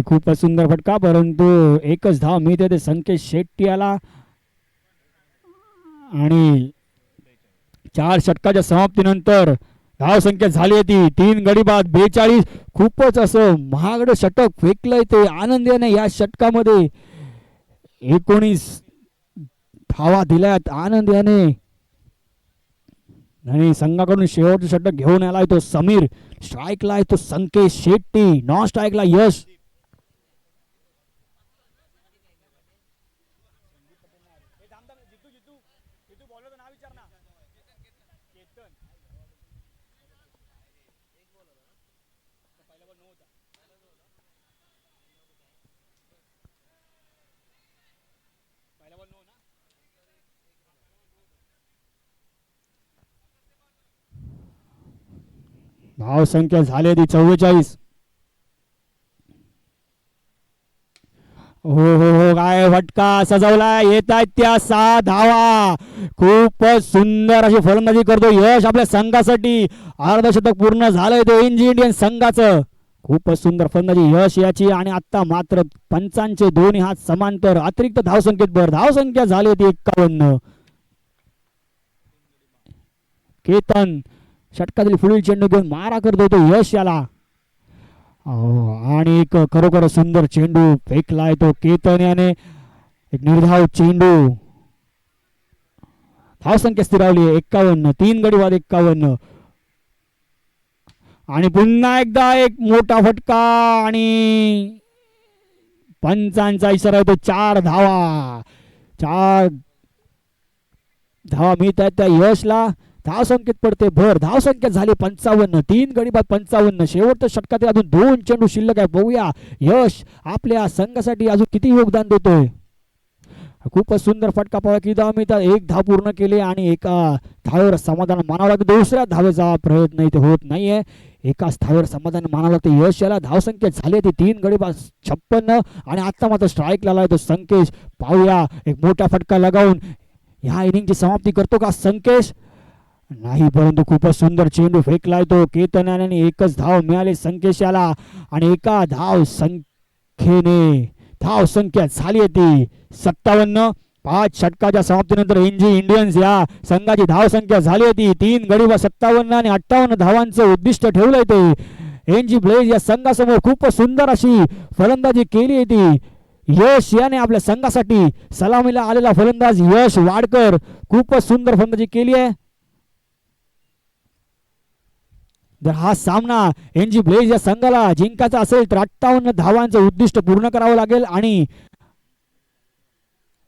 खूपच सुंदर फटका, परंतु एकच धाव मिळते ते संकेत शेट्टी आला आणि 4 षटकाच्या समाप्तीनंतर धाव संख्या झाली होती 3 गडी बाद 42. खूपच असं महागडं षटक फेकलंय ते आनंदीने या षटकामध्ये 19 धावा दिल्यात आनंदीने आणि संघाकडून शेवटचं षटक घेऊन आलाय तो समीर. स्ट्राईकला आहे तो संकेत शेट्टी, नॉन स्ट्राईकला यश. धाव संख्या झाली ती 44. हो हो हो, काय फटका सजवला, येत आहेत त्या 6 धावा. खूपच सुंदर अशी फलंदाजी करतो यश आपल्या संघासाठी. अर्धशतक पूर्ण झालंय ते एनजी इंडियन संघाचं. खूपच सुंदर फलंदाजी यश याची आणि आता मात्र पंचांचे दोन्ही हात समांतर अतिरिक्त धावसंख्येत भर. धावसंख्या झाली ती 51. केतन षटकातील पुढील चेंडू घेऊन मारा करतो तो यश याला आणि एक खरोखर सुंदर चेंडू फेकलाय तो केतन याने. एक निर्धाव चेंडू. धावसंख्या स्थिरावली 51. 3 गडी बाद 51 आणि पुन्हा एकदा एक मोठा फटका आणि पंचांचा इशारा आहे तो 4 धावा. 4 धावा मिळत आहेत त्या यशला. धावसंख्येत पडते भर. धावसंख्या झाली 55. 3 गडी बाद 55. शेवटच्या षटकातील अजून 2 चेंडू शिल्लक आहे. बघूया यश आपल्या संघासाठी अजून किती योगदान देतोय. खूपच सुंदर फटका पाहा किती धाव मिळतात. 1 धाव पूर्ण केली आणि एका धावेवर समाधान मानावं लागतं. दुसऱ्या धावेचा प्रयत्न इथे होत नाहीये. एकाच धावेवर समाधान मानावं लागतं यश याला. धावसंख्या झाली ती 3 गडी बाद 56 आणि आता मात्र स्ट्राईक लावलाय तो संकेश. पाहूया एक मोठा फटका लगावून ह्या इनिंगची समाप्ती करतो का संकेश. नाही, परंतु खूपच सुंदर चेंडू फेकलाय तो केतनाने. एकच धाव मिळाली संकेश याला आणि एका धाव संख्येने धाव संख्या झाली ती 57. 5 षटकाच्या समाप्तीनंतर एनजी इंडियन्स या संघाची धाव संख्या झाली होती 3 गडी बाद 57 आणि 58 धावांचं उद्दिष्ट ठेवलंय ते एनजी ब्लेज या संघासमोर. खूपच सुंदर अशी फलंदाजी केली ती यश याने आपल्या संघासाठी. सलामीला आलेला फलंदाज यश वाडकर खूपच सुंदर फलंदाजी केली आहे. जर हा सामना एनजी ब्लेज या संघाला जिंकायचा असेल तर 58 धावांचं उद्दिष्ट पूर्ण करावं लागेल आणि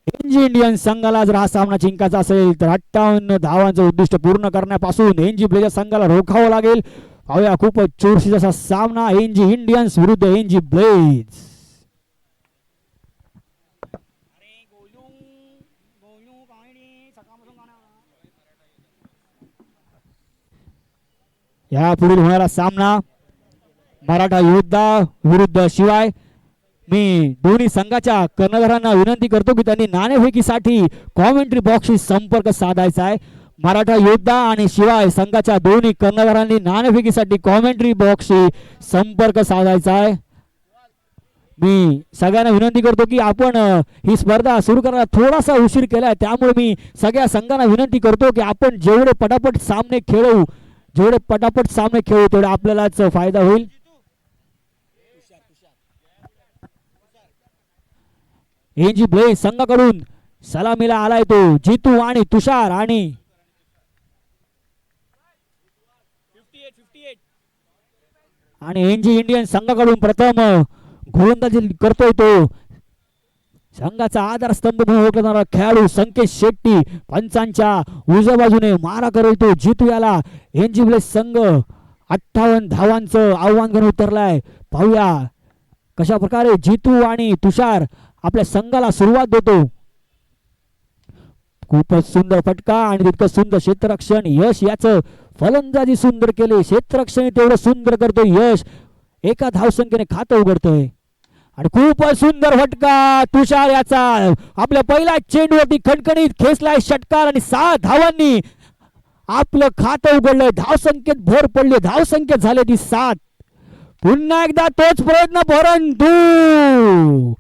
एनजी इंडियन संघाला जर हा सामना जिंकायचा असेल तर 58 धावांचं उद्दिष्ट पूर्ण करण्यापासून एनजी ब्लेज या संघाला रोखावं लागेल. पाहूया खूपच चुरशीचा असा सामना एनजी इंडियन्स विरुद्ध एनजी ब्लेज. या पुढील होणारा सामना मराठा योद्धा विरुद्ध शिवाय. मी दोन्ही संघाच्या कर्णधारांना विनंती करतो की त्यांनी नाणेफेकीसाठी कॉमेंट्री बॉक्सशी संपर्क साधायचा आहे. मराठा योद्धा आणि शिवाय संघाच्या दोन्ही कर्णधारांनी नाणेफेकीसाठी कॉमेंट्री बॉक्सशी संपर्क साधायचा आहे. मी सगळ्यांना विनंती करतो की आपण ही स्पर्धा सुरू करायला थोडासा उशीर केलाय, त्यामुळे मी सगळ्या संघांना विनंती करतो की आपण जेवढे पटापट सामने खेळू तेवढे आपल्यालाच फायदा होईल. एनजी ब्लेज संघाकडून सलामीला आलाय तो जितू आणि तुषार आणि एनजी इंडियन संघाकडून प्रथम गोलंदाजी करतोय तो संघाचा आधारस्तंभ म्हणून ओळखला जाणारा खेळाडू संकेत शेट्टी. पंचांच्या उजव्या बाजूने मारा करेल तो जितू याला. एनजी ब्लेज संघ 58 धावांचं आव्हान घेऊन उतरलाय. पाहूया कशा प्रकारे जितू आणि तुषार आपल्या संघाला सुरुवात देतो. खूपच सुंदर फटका आणि तितकं सुंदर क्षेत्ररक्षण यश याचं. फलंदाजी सुंदर केले, क्षेत्ररक्षण तेवढं सुंदर करतो यश. एका धावसंख्येने खातं उघडतोय आणि खूपच सुंदर फटका तुषार याचा. आपल्या पहिल्या चेंडूवरती खणखणीत खेचलाय षटकार आणि 6 धावांनी आपलं खातं उघडलंय. धावसंख्येत भर पडली. धावसंख्या झाली ती 7. पुन्हा एकदा तोच प्रयत्न, परंतु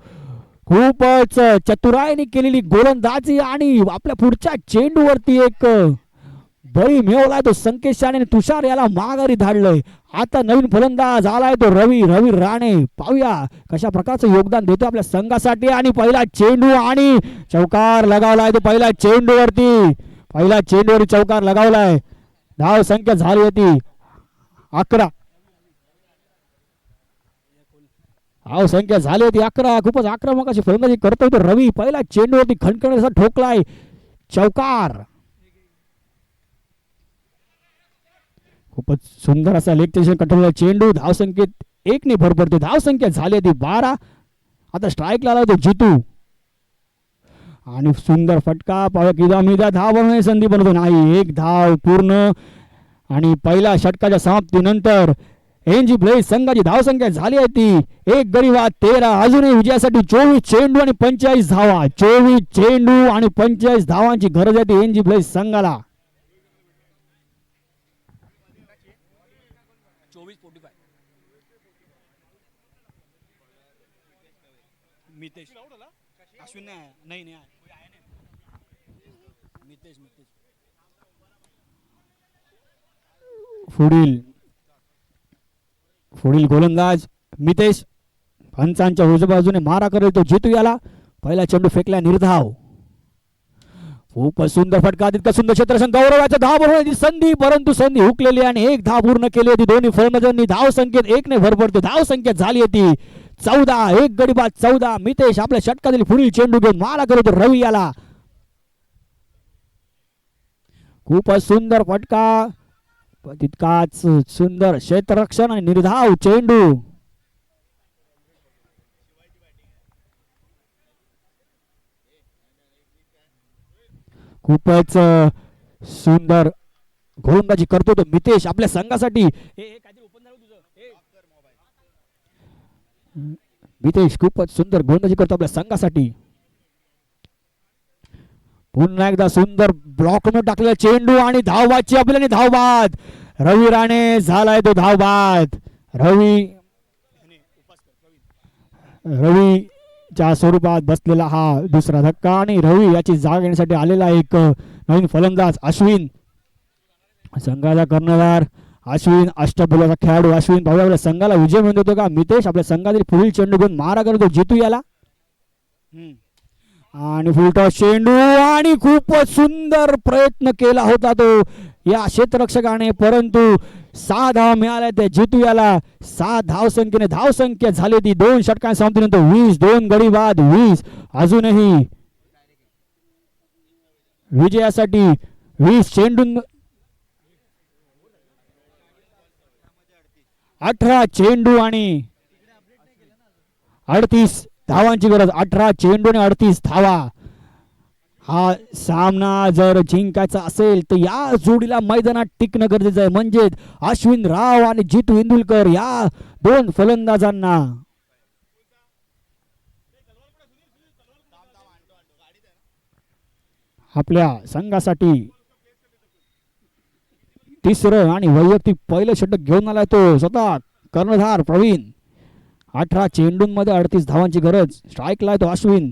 खूपच चतुराईने केलेली गोलंदाजी आणि आपल्या पुढच्या चेंडूवरती एक बळी मिळवलाय तो संकेश राणे. तुषार याला माघारी धाडलंय. आता नवीन फलंदाज आलाय तो रवी राणे. पाहूया कशा प्रकारचं योगदान देतो आपल्या संघासाठी. आणि पहिला चेंडू आणि चौकार लगावलाय तो पहिल्या चेंडूवरती चौकार लगावलाय. धाव संख्या झाली होती 11. धाव संख्या झाली होती 11. खूपच आक्रमक अशी फलंदाजी करतोय तो रवी. पहिला चेंडूवरती खणखणीत ठोकलाय चौकार. खूपच सुंदर असा लेग स्टेशन कंट्रोलर चेंडू. धाव संख्येत 1 ने भर पडते. धाव संख्या झाली होती 12. आता स्ट्राईक ला तो जितू आणि सुंदर फटका. पाहूया धाव बनवण्याची संधी बनवतो नाही. 1 धाव पूर्ण. आणि पहिल्या षटकाच्या समाप्तीनंतर एनजी ब्लेज संघाची धाव संख्या झाली होती 1 गडी बाद 13. अजूनही विजयासाठी 24 चेंडू आणि 45 धावा. 24 चेंडू आणि 45 धावांची गरज आहे एनजी ब्लेज संघाला. 24-45. पुढील गोलंदाज मितेश. पंचांच्या उजव्या बाजूने मारा करेल तो जितू याला. पहिला चेंडू फेकला निर्धाव. खूपच सुंदर फटका. तितका सुंदर क्षेत्ररक्षण. गौरवाचा धाव बनवण्याची संधी, परंतु संधी हुकलेली आणि 1 धाव पूर्ण केली होती दोन्ही फलंदाजांनी. धाव संख्येत 1 ने भर पडते. धाव संख्या झाली होती 14. 1 गडी बाद 14. मितेश आपल्या षटकातील पुढील चेंडू घेऊन मारा करतो रवी याला. खूपच सुंदर फटका. तितकाच सुंदर क्षेत्ररक्षण आणि निर्धाव चेंडू. खूपच सुंदर गोलंदाजी करतो तो मितेश आपल्या संघासाठी. मितेश खूपच सुंदर गोलंदाजी करतो आपल्या संघासाठी. पुन्हा एकदा सुंदर ब्लॉक न टाकलेला चेंडू आणि धावबादची आपल्याला धावबाद. रवी राणे झालाय तो धावबाद. रवीच्या स्वरूपात बसलेला हा दुसरा धक्का. आणि रवी याची जागा घेण्यासाठी आलेला एक नवीन फलंदाज अश्विन. संघाचा कर्णधार अश्विन, अष्टपैलूचा खेळाडू अश्विन. भाऊ आपल्या संघाला विजय मिळून देतो का मितेश. आपल्या संघातील पुढील चेंडू घेऊन मारा करतो जितू याला. आणि फुलटॉस चेंडू आणि खूपच सुंदर प्रयत्न केला होता तो या क्षेत्ररक्षकाने, परंतु 6 धाव मिळाल्या त्या जितू याला. 6 धाव संख्येने धाव संख्या झाली ती 2 षटकांच्या समाप्तीनंतर 20. 2 गडी बाद 20. अजूनही विजयासाठी 20 चेंडू 18 चेंडू आणि 38 धावांची गरज. 18 चेंडू आणि 38 धावा. हा सामना जर जिंकायचा असेल तर या जोडीला मैदानात टिकणं गरजेचं आहे. म्हणजे अश्विन राव आणि जितू इंदुलकर या 2 फलंदाजांना आपल्या संघासाठी 3रं आणि वैयक्तिक पहिलं षटक घेऊन आलाय तो स्वतः कर्णधार प्रवीण. 18 चेंडूंमध्ये 38 धावांची गरज. स्ट्राईकला तो अश्विन.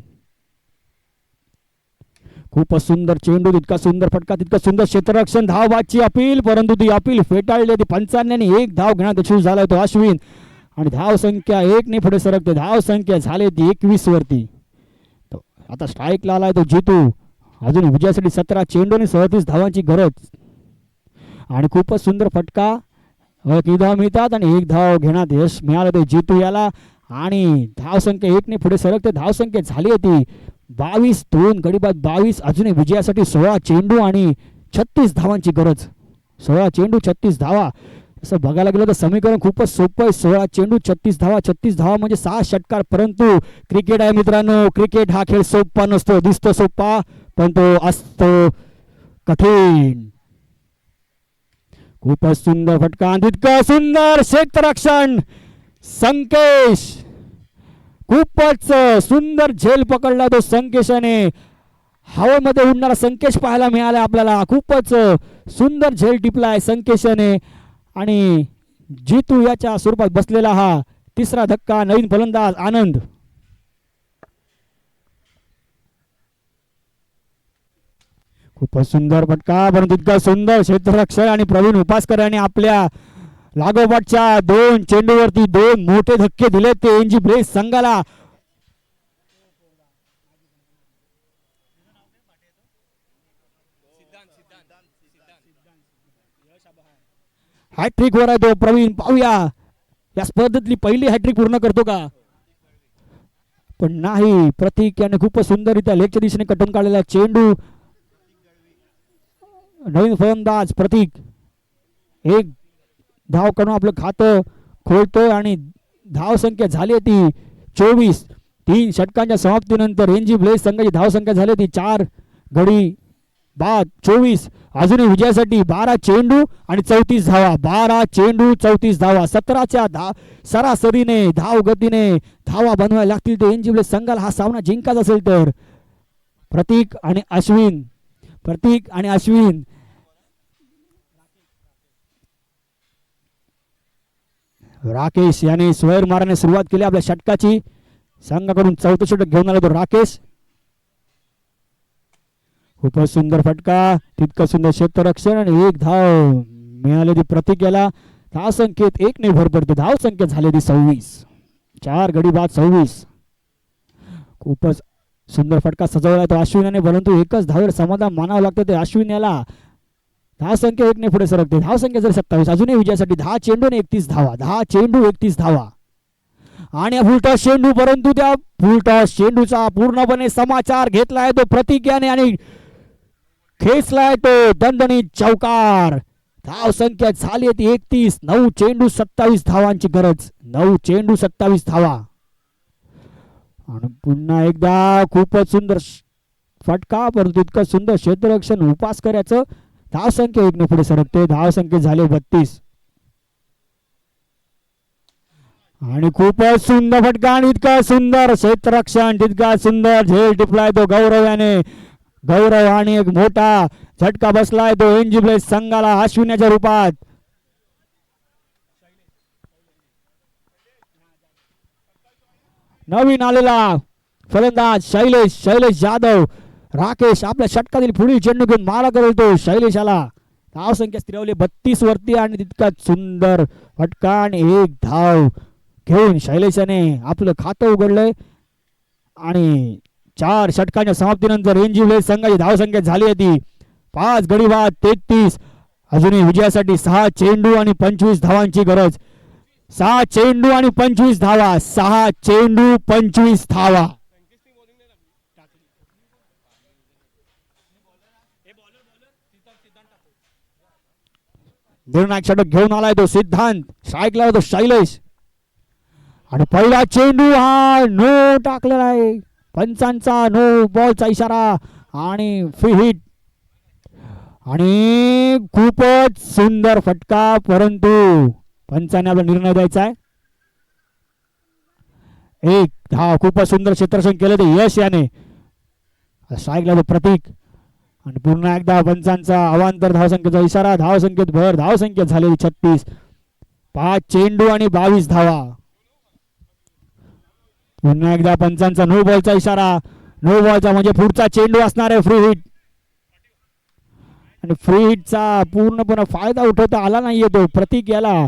खूपच सुंदर चेंडू, तितका सुंदर फटका, तितका सुंदर क्षेत्ररक्षण. धावबादची अपील, परंतु ती अपील फेटाळली होती पंचांनी. 1 धाव घेण्यात यशस्वी झालाय तो अश्विन. आणि धाव संख्या 1 ने पुढे सरकते. धाव संख्या झाली ती 21 वरती. आता स्ट्राईकला आलाय तो जितू. अजून विजयासाठी 17 चेंडू आणि 37 धावांची गरज. आणि खूपच सुंदर फटका. 1 धाव मिळतात आणि 1 धाव घेण्यात यश मिळालं ते जितू याला. आणि धाव संख्या 1 ने पुढे सरकते. धाव संख्या झाली होती 22. 2 गडी बाद 22. अजूनही विजयासाठी 16 चेंडू आणि 36 धावांची गरज. 16 चेंडू 36 धावा. असं बघायला गेलं तर समीकरण खूपच सोपं आहे. 16 चेंडू 36 धावा. 36 धावा म्हणजे 6 षटकार. परंतु क्रिकेट आहे मित्रांनो. क्रिकेट हा खेळ सोपा नसतो. दिसतो सोपा पण तो असतो कठीण. खूपच सुंदर फटका, तितकं सुंदर क्षेत्ररक्षण. संकेश खूपच सुंदर झेल पकडला तो संकेशाने. हवेमध्ये उडणारा संकेश पाहायला मिळाला आपल्याला. खूपच सुंदर झेल टिपलाय संकेशाने. आणि जितू याच्या स्वरूपात बसलेला हा तिसरा धक्का. नवीन फलंदाज आनंद. खूपच सुंदर फटका, परंतु इतका सुंदर क्षेत्ररक्षण आणि प्रवीण उपासकर यांनी आपल्या लागोपाठच्या दोन चेंडूवरती दोन मोठे धक्के दिले ते एनजी ब्रेस संघाला. हॅट्रिक वर आहे तो प्रवीण. पाहूया या स्पर्धेतली पहिली हॅट्रिक पूर्ण करतो का, पण नाही. प्रतीक याने खूपच सुंदररित्या लेगच्या दिशेने कटून काढलेला चेंडू. नवीन फलंदाज प्रतीक एक धाव करून आपलं खातं खोलतोय आणि धाव संख्या झाली ती 24. 3 षटकांच्या समाप्तीनंतर एनजी ब्लेज संघाची धाव संख्या झाली ती 4 गडी बाद 24. अजूनही विजयासाठी 12 चेंडू आणि 34 धावा. 12 चेंडू 34 धावा. 17च्या सरासरीने धाव गतीने धावा बनवायला लागतील ते एनजी ब्लेज संघाला हा सामना जिंकायचा असेल तर. प्रतीक आणि अश्विन, प्रतीक आणि अश्विन राकेश याने स्वैर मारण्याने सुरुवात केली आपल्या षटकाची. संघाकडून चौथं षटक घेऊन आला तो राकेश. खूपच सुंदर फटका, तितकं सुंदर क्षेत्ररक्षण आणि एक धाव मिळाली ती प्रतीक याला. धाव संख्येत 1 ने भर पडते. धाव संख्या झाली ती 26. 4 गडी बाद 26. खूपच सुंदर फटका सजवला तो अश्विनाने, परंतु एकच धावेवर समाधान मानावं लागतं ते अश्विन याला. धाव संख्या 1 ने पुढे सरकते. धाव संख्या जर 27. अजूनही विजयासाठी 10 चेंडू आणि 31 धावा. 10 चेंडू 31 धावा आणि फुलटॉस चेंडू, परंतु त्या फुलटॉस चेंडूचा पूर्णपणे समाचार घेतलाय तो प्रतीक याने आणि खेचलाय तो दणदणीत चौकार. धाव संख्या झाली ती 31. 9 चेंडू 27 धावांची गरज. 9 चेंडू 27 धावा. आणि पुन्हा एकदा खूपच सुंदर फटका, परंतु इतकं सुंदर क्षेत्ररक्षण उपासकर याचं. धाव संख्या 1 ने पुढे सरकते. धाव संख्या झाले 32. आणि खूपच सुंदर फटका आणि इतका सुंदर क्षेत्ररक्षण, तितका सुंदर झेल टिपलाय तो गौरव याने. गौरव आणि एक मोठा झटका बसलाय तो एनजी ब्लेज संघाला अश्विनाच्या रूपात. नवीन आलेला फलंदाज शैलेश जाधव. राकेश आपल्या षटकातील पुढील चेंडू घेऊन मारा करेल तो शैलेशाला. धाव संख्या स्थिरवली 32 वरती आणि तितका सुंदर फटका आणि एक धाव घेऊन शैलेशाने आपलं खातं उघडलंय. आणि 4 षटकांच्या समाप्तीनंतर एनजी ब्लेज संघाची धाव संख्या झाली होती 5 गडी बाद 33. अजूनही विजयासाठी 6 चेंडू आणि 25 धावांची गरज. 6 चेंडू आणि 25 धावा. 6 चेंडू 25 धावा. निर्णायक षटक घेऊन आलाय तो सिद्धांत. स्ट्राईकला तो शैलेश आणि पहिला चेंडू हा नो टाकलेला आहे. पंचांचा नो बॉलचा इशारा आणि फ्री हिट. आणि खूपच सुंदर फटका, परंतु पंचाने आपला निर्णय द्यायचा आहे. एक धाव. खूपच सुंदर क्षेत्ररक्षण केलं ते यश याने. स्ट्राईकला तो प्रतीक आणि पुन्हा एकदा पंचांचा अवांतर धावसंख्येचा इशारा. धावसंख्येत भर. धावसंख्या झालेली 36. 5 चेंडू आणि 22 धावा. पुन्हा एकदा पंचांचा नो बॉलचा इशारा. नो बॉलचा म्हणजे पुढचा चेंडू असणार आहे फ्री हिट. आणि फ्री हिटचा पूर्णपणे फायदा उठवता आला नाहीये तो प्रतीक याला.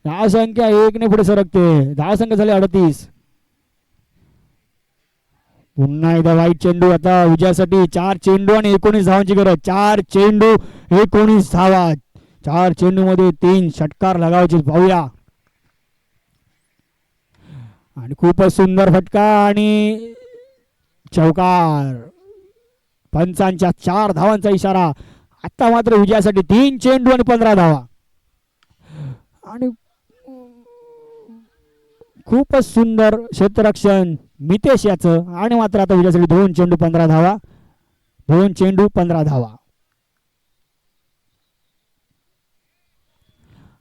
धावसंख्या 1 ने पुढे सरकते. धावसंख्या झाली 38. पुन्हा एकदा वाईट चेंडू. आता विजयासाठी 4 चेंडू आणि 19 धावांची गरज. 4 चेंडू 19 धावा. 4 चेंडू मध्ये 3 षटकार लगावायचे. पाहूया. आणि खूपच सुंदर फटका आणि चौकार. पंचांच्या 4 धावांचा इशारा. आता मात्र विजयासाठी 3 चेंडू आणि 15 धावा. आणि खूपच सुंदर क्षेत्ररक्षण मितेश याचं. आणि मात्र आता विजयासाठी 2 चेंडू 15 धावा. 2 चेंडू 15 धावा.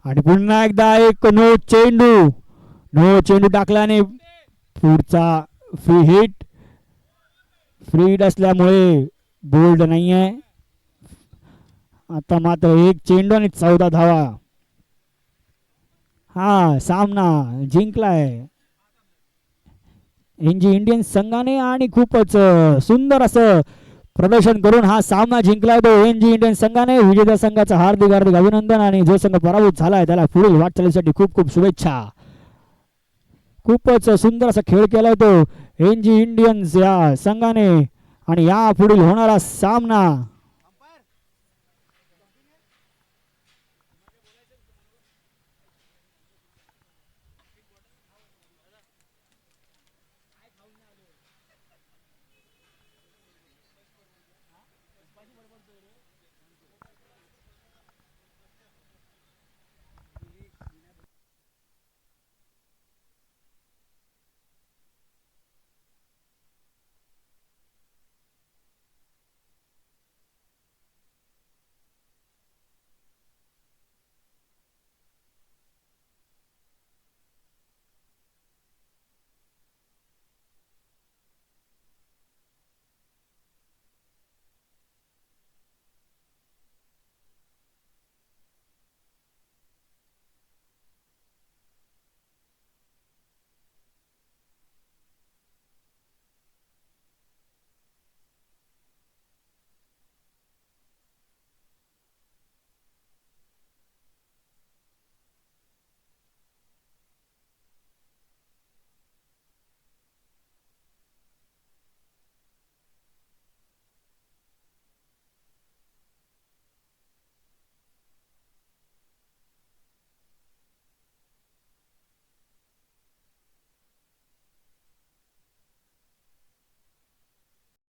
आणि पुन्हा एकदा एक नो चेंडू टाकल्याने पुढचा फ्री हिट. फ्री हिट असल्यामुळे बोल्ड नाही आहे. आता मात्र 1 चेंडू आणि 14 धावा. हा सामना जिंकलाय एनजी इंडियन संघाने आणि खूपच सुंदर असं प्रदर्शन करून हा सामना जिंकलाय तो एनजी इंडियन संघाने. विजेत्या संघाचं हार्दिक हार्दिक अभिनंदन आणि जो संघ पराभूत झालाय त्याला पुढील वाटचालीसाठी खूप खूप शुभेच्छा. खूपच सुंदर असा खेळ केलाय तो एनजी इंडियन्स या संघाने आणि या पुढील होणारा सामना